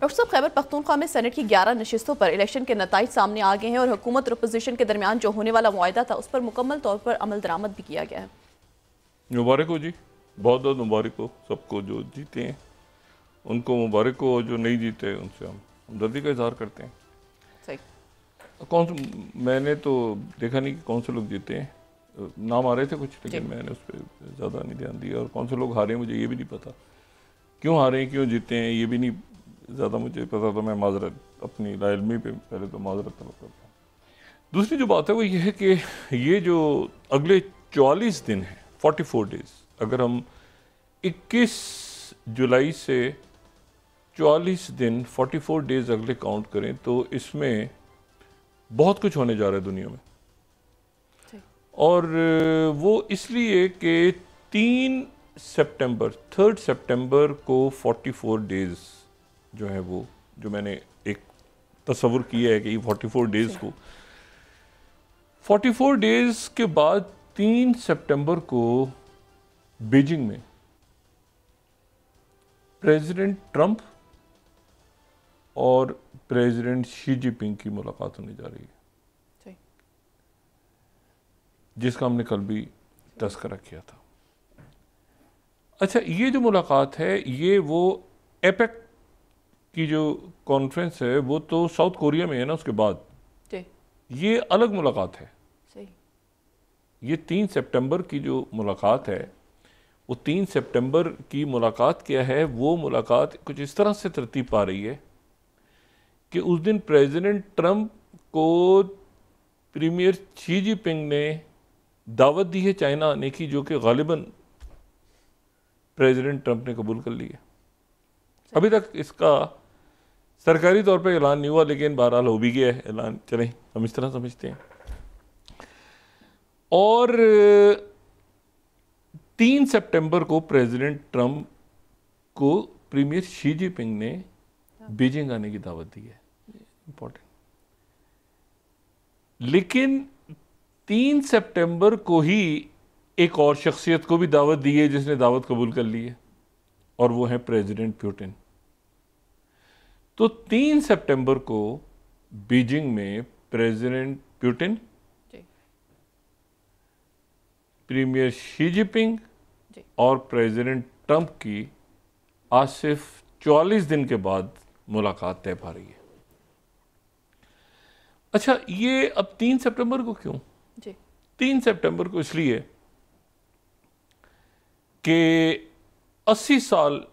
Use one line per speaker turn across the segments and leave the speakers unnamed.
Doctor साहब, खैबर पख्तूनख्वा में senate की 11 नशिस्तों पर इलेक्शन के नताइज सामने आ गए हैं और हुकूमत और अपोजिशन के दरमियान जो होने वाला मुआहदा था उस पर मुकम्मल तौर पर अमल दरामद भी किया गया है।
मुबारक हो जी, बहुत बहुत मुबारक हो सबको, जो जीते हैं उनको मुबारक हो, जो नहीं जीते उनसे हम हमदर्दी का इजहार करते हैं।
सही।
मैंने तो देखा नहीं कि कौन से लोग जीते हैं, नाम आ रहे थे कुछ, लेकिन मैंने उस पर ज़्यादा नहीं ध्यान दिया। और कौन से लोग हारे हैं मुझे ये भी नहीं पता, क्यों हारे हैं, क्यों जीते हैं, ये भी नहीं ज़्यादा मुझे पता। तो मैं माजरत अपनी लाइलमी पे पहले तो माजरत तलब करता हूँ। दूसरी जो बात है वो ये है कि ये जो अगले 44 दिन हैं, 44 डेज़, अगर हम 21 जुलाई से 44 दिन 44 डेज़ अगले काउंट करें तो इसमें बहुत कुछ होने जा रहा है दुनिया में। और वो इसलिए कि 3 सितंबर को 44 डेज़ जो है वो, जो मैंने एक तस्वुर किया है कि ये 44 डेज़ को 44 डेज़ के बाद 3 सितंबर को बीजिंग में प्रेसिडेंट ट्रंप और प्रेसिडेंट शी जिनपिंग की मुलाकात होने जा रही है, जिसका हमने कल भी तस्करा किया था। अच्छा, ये जो मुलाकात है ये वो एपेक की जो कॉन्फ्रेंस है वो तो साउथ कोरिया में है ना, उसके बाद ये अलग मुलाकात है।
सही।
ये 3 सितंबर की जो मुलाकात है वो 3 सितंबर की मुलाकात क्या है, वो मुलाकात कुछ इस तरह से तरतीब पा रही है कि उस दिन प्रेसिडेंट ट्रंप को प्रीमियर शी जिनपिंग ने दावत दी है चाइना आने की, जो कि गालिबन प्रेसिडेंट ट्रंप ने कबूल कर ली है। अभी तक इसका सरकारी तौर पे ऐलान नहीं हुआ, लेकिन बहरहाल हो भी गया है ऐलान, चलें हम इस तरह समझते हैं। और 3 सितंबर को प्रेसिडेंट ट्रंप को प्रीमियर शी जिनपिंग ने बीजिंग आने की दावत दी है, इंपॉर्टेंट। लेकिन 3 सितंबर को ही एक और शख्सियत को भी दावत दी है जिसने दावत कबूल कर ली है, और वो है प्रेसिडेंट पुतिन। तो 3 सितंबर को बीजिंग में president Putin, premier Xi Jinping और प्रेसिडेंट ट्रंप की आज सिर्फ 44 दिन के बाद मुलाकात तय पा रही है। अच्छा, ये अब 3 सितंबर को क्यों? 3 सितंबर को इसलिए कि 80 साल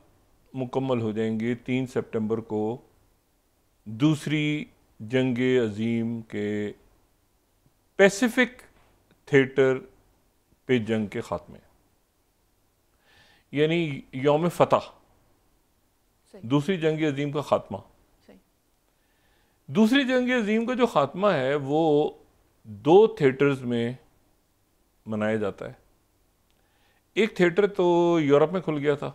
मुकम्मल हो जाएंगे 3 सितंबर को दूसरी जंग अजीम के पैसिफिक थिएटर पे जंग के खात्मे, यानी यौम फतह, दूसरी जंग अजीम का खात्मा। दूसरी जंग अजीम का जो खात्मा है वो 2 थिएटर्स में मनाया जाता है। एक थिएटर तो यूरोप में खुल गया था,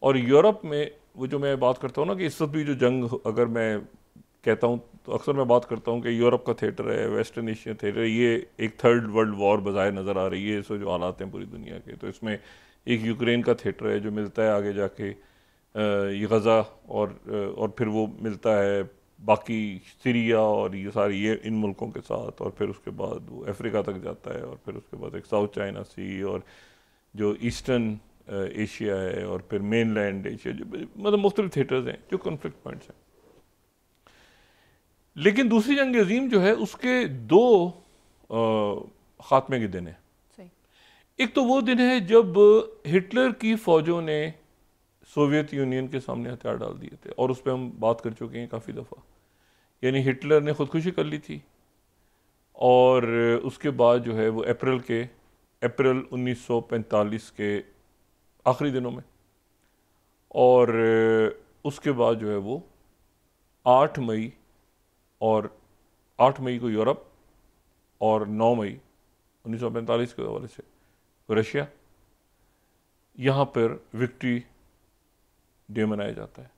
और यूरोप में वो जो मैं बात करता हूँ ना कि इस वक्त भी जो जंग, अगर मैं कहता हूँ तो अक्सर मैं बात करता हूँ कि यूरोप का थिएटर है, वेस्टर्न एशियन थिएटर, ये एक थर्ड वर्ल्ड वॉर बजाय नज़र आ रही है। इसमें जो हालात हैं पूरी दुनिया के, तो इसमें एक यूक्रेन का थिएटर है जो मिलता है आगे जाके ये गज़ा, और फिर वो मिलता है बाकी सीरिया और ये सारी ये इन मुल्कों के साथ, और फिर उसके बाद वो अफ्रीका तक जाता है, और फिर उसके बाद एक साउथ चाइना सी और जो ईस्टर्न एशिया है, और फिर मेनलैंड एशिया, जो मतलब मुख्तलिफ थिएटर्स हैं जो कॉन्फ्लिक्ट पॉइंट्स हैं। लेकिन दूसरी जंग अजीम जो है उसके 2 खात्मे के दिन है। एक तो वो दिन है जब हिटलर की फौजों ने सोवियत यूनियन के सामने हथियार डाल दिए थे, और उस पर हम बात कर चुके हैं काफ़ी दफ़ा। यानी हिटलर ने खुदकुशी कर ली थी, और उसके बाद जो है वो अप्रैल 1945 के आखिरी दिनों में, और उसके बाद जो है वो 8 मई को यूरोप, और 9 मई 1945 के हवाले से रशिया, यहाँ पर विक्ट्री डे मनाया जाता है।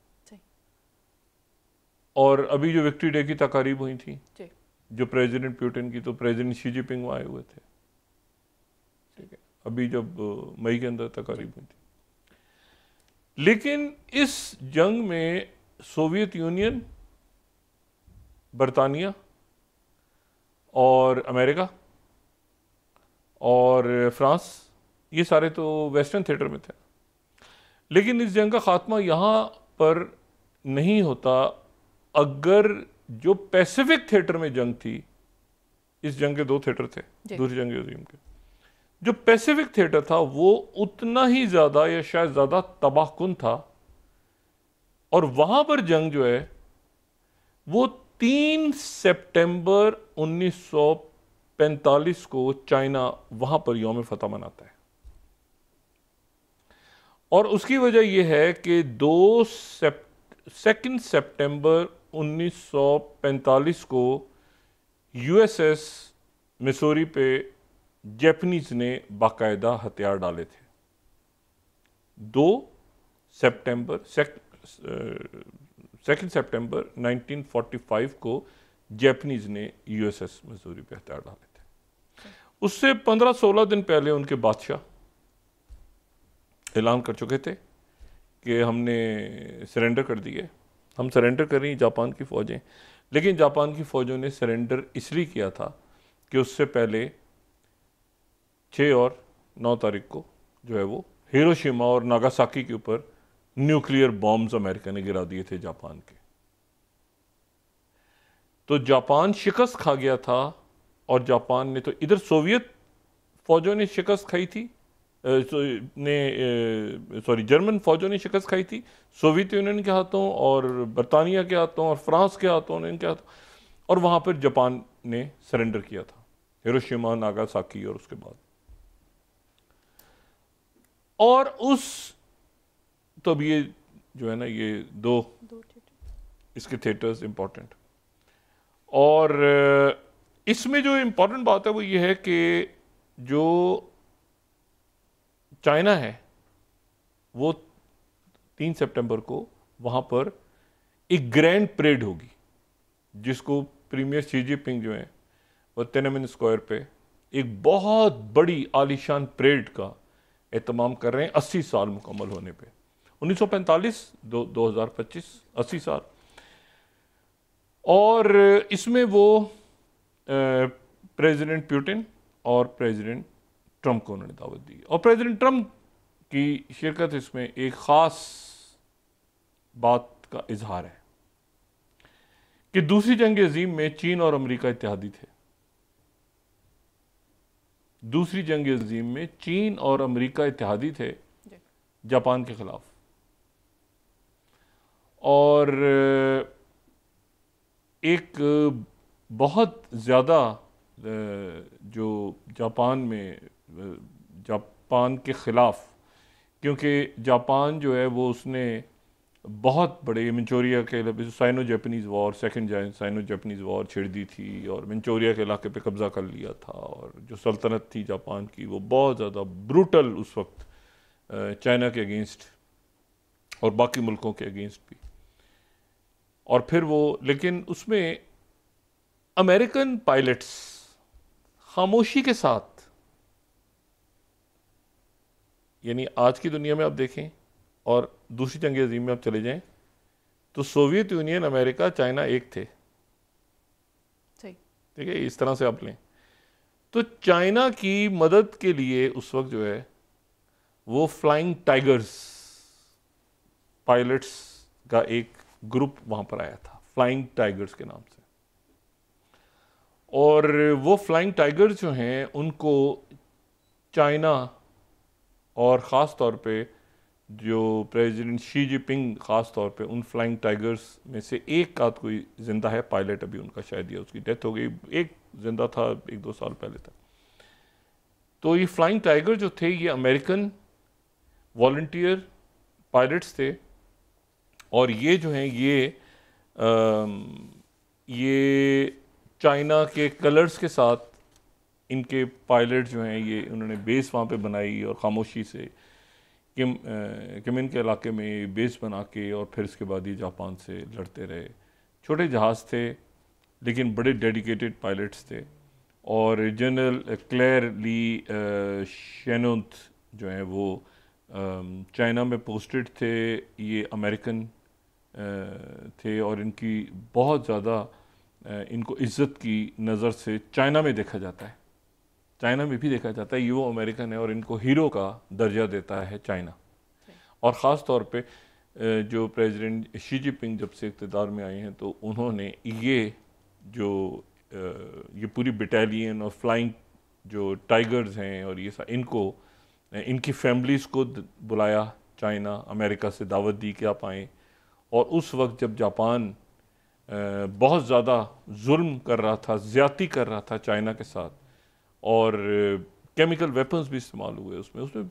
और अभी जो विक्ट्री डे की तकारीब हुई थी जो प्रेसिडेंट पुतिन की, तो प्रेसिडेंट शी जिनपिंग आए हुए थे, ठीक है, अभी जब मई के अंदर तकारीब हुई थी। लेकिन इस जंग में सोवियत यूनियन, बरतानिया और अमेरिका और फ्रांस, ये सारे तो वेस्टर्न थिएटर में थे। लेकिन इस जंग का खात्मा यहाँ पर नहीं होता अगर जो पैसिफिक थिएटर में जंग थी, इस जंग के 2 थिएटर थे दूसरी जंग अजीम के, जो पैसिफिक थिएटर था वो उतना ही ज्यादा या शायद ज्यादा तबाहकुन था, और वहां पर जंग जो है वो 3 सितंबर 1945 को चाइना वहां पर यौम फतह मनाता है। और उसकी वजह यह है कि 2 सितंबर 1945 को यूएसएस मिसूरी पे जापानीज ने बाकायदा हथियार डाले थे। 2 सितंबर 2 सितंबर 1945 को जापानीज ने यूएसएस मिसूरी पे हथियार डाले थे। उससे 15-16 दिन पहले उनके बादशाह ऐलान कर चुके थे कि हमने सरेंडर कर दिए, हम सरेंडर कर रही जापान की फ़ौजें। लेकिन जापान की फ़ौजों ने सरेंडर इसलिए किया था कि उससे पहले 6 और 9 तारीख को जो है वो हिरोशिमा और नागासाकी के ऊपर न्यूक्लियर बॉम्ब्स अमेरिका ने गिरा दिए थे जापान के। तो जापान शिकस्त खा गया था, और जापान ने तो इधर सोवियत फ़ौजों ने शिकस्त खाई थी, जर्मन फौजों ने शिकस्त खाई थी सोवियत यूनियन के हाथों और बरतानिया के हाथों और फ्रांस के हाथों, इनके हाथों, और वहां पर जापान ने सरेंडर किया था, हिरोशिमा, नागासाकी और उसके बाद। और उस तो अब ये जो है ना, ये दो इसके थिएटर्स इंपॉर्टेंट। और इसमें जो इंपॉर्टेंट बात है वो ये है कि जो चाइना है वो 3 सितंबर को वहां पर एक ग्रैंड परेड होगी, जिसको प्रीमियर शी जिनपिंग जो है वो तिएननमेन स्क्वायर पे एक बहुत बड़ी आलीशान परेड का एहतमाम कर रहे हैं 80 साल मुकम्मल होने पे। 1945 2025 80 साल। और इसमें वो प्रेसिडेंट पुतिन और प्रेसिडेंट ट्रंप को उन्होंने दावत दी, और प्रेसिडेंट ट्रंप की शिरकत इसमें एक ख़ास बात का इजहार है कि दूसरी जंग अजीम में चीन और अमेरिका इत्तेहादी थे। दूसरी जंग अजीम में चीन और अमेरिका इत्तेहादी थे जापान के खिलाफ। और एक बहुत ज़्यादा जो जापान के ख़िलाफ़, क्योंकि जापान जो है वो उसने बहुत बड़े मंचूरिया के Sino Japanese war, second Sino Japanese war छेड़ दी थी और मंचूरिया के इलाके पे कब्ज़ा कर लिया था। और जो सल्तनत थी जापान की वो बहुत ज़्यादा ब्रूटल उस वक्त चाइना के अगेंस्ट और बाकी मुल्कों के अगेंस्ट भी। और फिर वो, लेकिन उसमें अमेरिकन पायलट्स खामोशी के साथ, यानी आज की दुनिया में आप देखें और दूसरी जंग अजीम में आप चले जाएं तो सोवियत यूनियन, अमेरिका, चाइना एक थे, ठीक है, इस तरह से आप लें। तो चाइना की मदद के लिए उस वक्त जो है वो फ्लाइंग टाइगर्स पायलट्स का एक ग्रुप वहां पर आया था, फ्लाइंग टाइगर्स के नाम से। और वो फ्लाइंग टाइगर्स जो हैं उनको चाइना और ख़ास तौर पे जो प्रेसिडेंट शी जिनपिंग ख़ास तौर पे उन फ्लाइंग टाइगर्स में से एक आध कोई ज़िंदा है, पायलट अभी उनका शायद या उसकी डेथ हो गई, एक ज़िंदा था 1-2 साल पहले तक। तो ये फ्लाइंग टाइगर जो थे ये अमेरिकन वॉलंटियर पायलट्स थे, और ये जो हैं ये चाइना के कलर्स के साथ इनके पायलट जो हैं ये उन्होंने बेस वहाँ पे बनाई, और ख़ामोशी से किमिन के इलाके में बेस बना के, और फिर इसके बाद ये जापान से लड़ते रहे। छोटे जहाज़ थे लेकिन बड़े डेडिकेटेड पायलट्स थे। और जनरल क्लेयर ली शेनोन्थ जो हैं वो चाइना में पोस्टेड थे, ये अमेरिकन थे और इनकी बहुत ज़्यादा इनको इज़्ज़त की नज़र से चाइना में देखा जाता है, चाइना में भी देखा जाता है। ये वो अमेरिकन है और इनको हीरो का दर्जा देता है चाइना। और ख़ास तौर पे जो प्रेसिडेंट शी जिनपिंग जब से इक़्तिदार में आए हैं तो उन्होंने ये पूरी बटालियन और फ्लाइंग जो टाइगर्स हैं और ये इनको इनकी फैमिलीज़ को बुलाया, चाइना अमेरिका से दावत दी कि आप आएँ। और उस वक्त जब जापान बहुत ज़्यादा जुल्म कर रहा था, ज़्यादती कर रहा था चाइना के साथ, और केमिकल वेपन्स भी इस्तेमाल हुए उसमें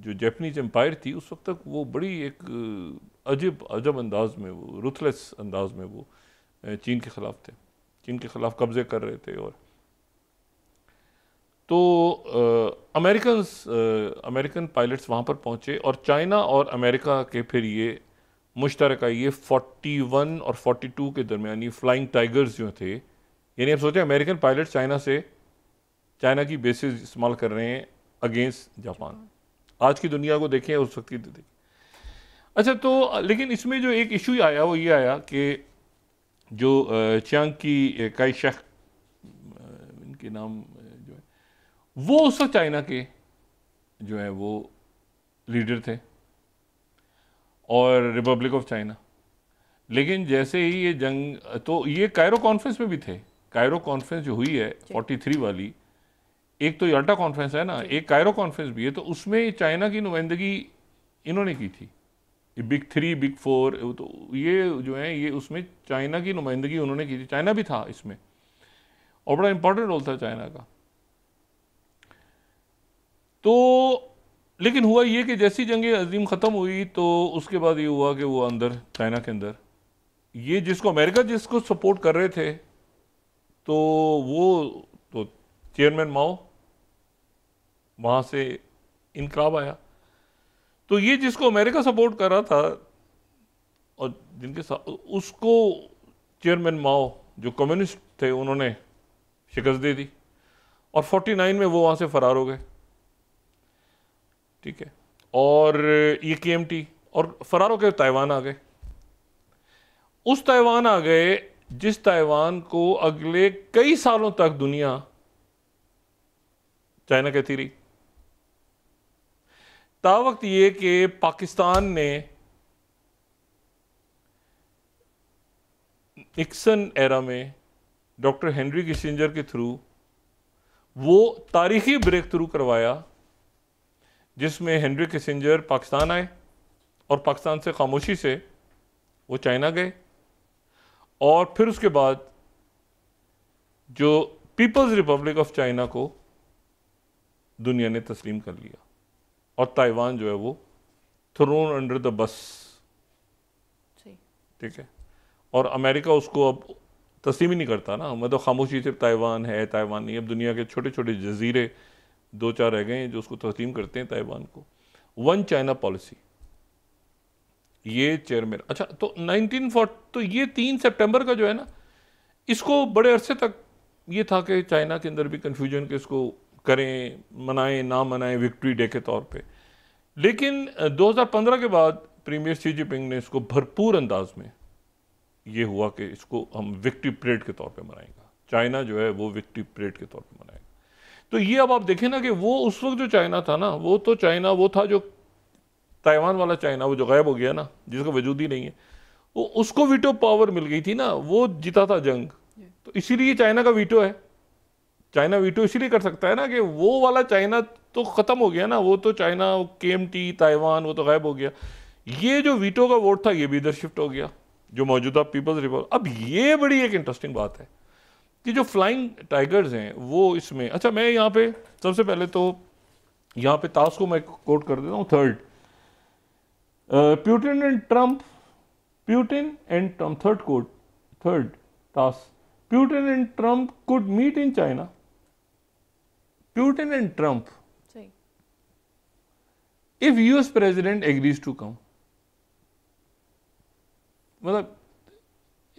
जो जापानीज एम्पायर थी उस वक्त तक, वो बड़ी एक अजब अंदाज में, वो रुथलेस अंदाज में वो चीन के ख़िलाफ़ थे, चीन के ख़िलाफ़ कब्ज़े कर रहे थे। और तो अमेरिकन पायलट्स वहाँ पर पहुँचे और चाइना और अमेरिका के फिर ये मुश्तरका ये 41 और 42 के दरमियान ये फ्लाइंग टाइगर्स जो थे, यानी आप सोचें अमेरिकन पायलट चाइना की बेसिस इस्तेमाल कर रहे हैं अगेंस्ट जापान। आज की दुनिया को देखें, उस वक्त की देखें। अच्छा, तो लेकिन इसमें जो एक इशू आया वो ये आया कि जो चियांग की काई शेक, इनके नाम जो है, वो उस वक्त चाइना के जो है वो लीडर थे और रिपब्लिक ऑफ चाइना। लेकिन जैसे ही ये जंग, तो ये कायरो कॉन्फ्रेंस में भी थे, कायरो कॉन्फ्रेंस जो हुई है 43 वाली, एक तो याल्टा कॉन्फ्रेंस है ना, एक कायरो कॉन्फ्रेंस भी है, तो उसमें चाइना की नुमाइंदगी इन्होंने की थी, बिग 3 बिग 4, तो ये जो है ये उसमें चाइना की नुमाइंदगी उन्होंने की थी, चाइना भी था इसमें और बड़ा इंपॉर्टेंट रोल था चाइना का। तो लेकिन हुआ ये कि जैसी जंग अजीम ख़त्म हुई तो उसके बाद ये हुआ कि वो अंदर चाइना के अंदर ये अमेरिका जिसको सपोर्ट कर रहे थे, तो वो तो चेयरमैन माओ, वहाँ से इनकलाब आया। तो ये जिसको अमेरिका सपोर्ट कर रहा था और जिनके साथ उसको चेयरमैन माओ जो कम्युनिस्ट थे उन्होंने शिकस्त दे दी और 49 में वो वहाँ से फरार हो गए, ठीक है। और ये KMT और फरार होकर ताइवान आ गए। उस ताइवान आ गए जिस ताइवान को अगले कई सालों तक दुनिया चाइना कहती रही, तावक्त ये कि पाकिस्तान ने निक्सन एरा में डॉक्टर हेनरी किसिंजर के थ्रू वो तारीखी ब्रेक थ्रू करवाया जिसमें हेनरी किसिंजर पाकिस्तान आए और पाकिस्तान से खामोशी से वो चाइना गए और फिर उसके बाद जो पीपल्स रिपब्लिक ऑफ चाइना को दुनिया ने तस्लीम कर लिया और ताइवान जो है वो थ्रोन अंडर द बस, ठीक है। और अमेरिका उसको अब तस्लीम ही नहीं करता ना, मतलब खामोशी से ताइवान है, ताइवान नहीं। अब दुनिया के छोटे छोटे जजीरे 2-4 रह गए हैं जो उसको तस्लीम करते हैं ताइवान को। वन चाइना पॉलिसी, ये चेयरमैन। अच्छा, तो 1940, तो ये 3 सितंबर का जो है ना, इसको बड़े अरसे तक ये था कि चाइना के अंदर भी कन्फ्यूजन कि इसको करें, मनाएं ना मनाएं विक्ट्री डे के तौर पे। लेकिन 2015 के बाद प्रीमियर शी जिनपिंग ने इसको भरपूर अंदाज में ये हुआ कि इसको हम विक्ट्री परेड के तौर पे मनाएंगे, चाइना जो है वो विक्ट्री परेड के तौर पे मनाएगा। तो ये अब आप देखें ना कि वो उस वक्त जो चाइना था ना, वो तो चाइना वो था जो ताइवान वाला चाइना, वो जो गायब हो गया ना, जिसका वजूद ही नहीं है, वो उसको वीटो पावर मिल गई थी ना, वो जीता था जंग। तो इसीलिए चाइना का वीटो है। चाइना वीटो इसीलिए कर सकता है ना कि वो वाला चाइना तो ख़त्म हो गया ना, वो तो चाइना KMT ताइवान वो तो गायब हो गया। ये जो वीटो का वोट था ये भी इधर शिफ्ट हो गया, जो मौजूदा पीपल्स रिपब्लिक। अब ये बड़ी एक इंटरेस्टिंग बात है कि जो फ्लाइंग टाइगर्स हैं वो इसमें। अच्छा, मैं यहाँ पे सबसे पहले तो यहाँ पे ताश को मैं कोट कर देता हूँ। 3rd Putin and Trump, third quote, 3rd task, Putin and Trump could meet in China. Putin and Trump, if US president agrees to come, मतलब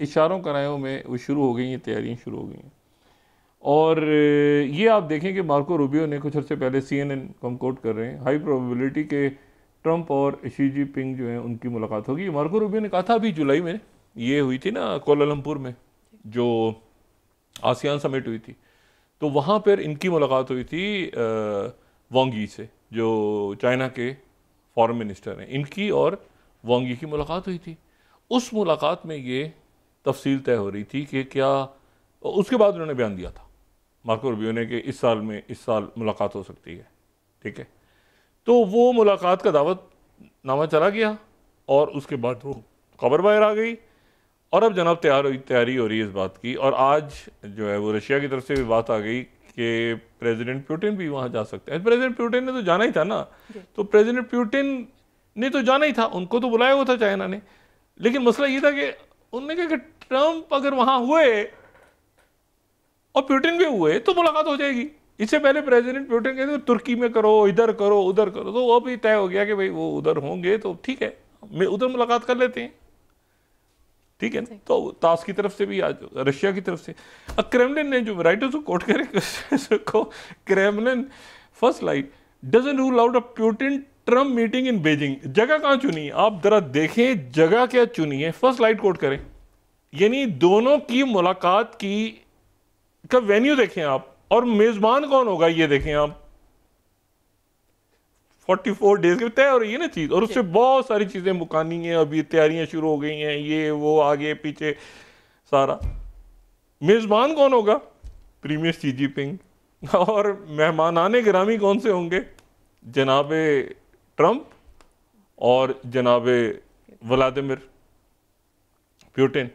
इशारों करायों में वो शुरू हो गई हैं, तैयारियां शुरू हो गई हैं। और ये आप देखें कि मार्को रूबियो ने कुछ अर्से पहले CNN को हम कोट कर रहे हैं, हाई प्रोबेबिलिटी के ट्रंप और शी जिनपिंग जो है उनकी मुलाकात होगी। मार्को रूबियो ने कहा था अभी जुलाई में ये हुई थी ना कोलालमपुर में, जो आसियान समिट हुई थी, तो वहाँ पर इनकी मुलाकात हुई थी वांग यी से, जो चाइना के फॉरेन मिनिस्टर हैं। इनकी और वांग यी की मुलाकात हुई थी। उस मुलाकात में ये तफसील तय हो रही थी कि क्या, उसके बाद उन्होंने बयान दिया था मार्को रूबियो ने कि इस साल मुलाकात हो सकती है। ठीक है, तो वो मुलाकात का दावत नामा चला गया और उसके बाद वो खबर बाहर आ गई और अब जनाब तैयारी हो रही है इस बात की। और आज जो है वो रशिया की तरफ से भी बात आ गई कि प्रेसिडेंट पुतिन भी वहाँ जा सकते हैं। प्रेसिडेंट पुतिन ने तो जाना ही था ना, तो प्रेसिडेंट पुतिन ने तो जाना ही था, उनको तो बुलाया हुआ था चाइना ने। लेकिन मसला ये था कि उन्होंने कहा कि ट्रंप अगर वहाँ हुए और पुतिन भी हुए तो मुलाकात हो जाएगी। इससे पहले प्रेसिडेंट पुतिन कहते तुर्की में करो, इधर करो, उधर करो, तो वो भी तय हो गया कि भाई वो उधर होंगे तो ठीक है, उधर मुलाकात कर लेते हैं। ठीक है ना, तो ताश की तरफ से भी, आज रशिया की तरफ से। क्रेमलिन ने जो राइटर्स को कोट करे को, Kremlin first line doesn't rule out a Putin Trump meeting in Beijing. जगह कहाँ चुनी, आप जरा देखें जगह क्या चुनी है, फर्स्ट लाइट कोट करें, यानी दोनों की मुलाकात की का वेन्यू देखें आप, और मेजबान कौन होगा ये देखें आप। 44 डेज के तय हो रही है ना चीज, और उससे बहुत सारी चीजें मुकानी हैं, अभी तैयारियां शुरू हो गई हैं, ये वो आगे पीछे सारा। मेजबान कौन होगा, प्रीमियर शी जिनपिंग। और मेहमानाने गिरामी कौन से होंगे, जनाबे ट्रंप और जनाबे व्लादिमीर पुतिन।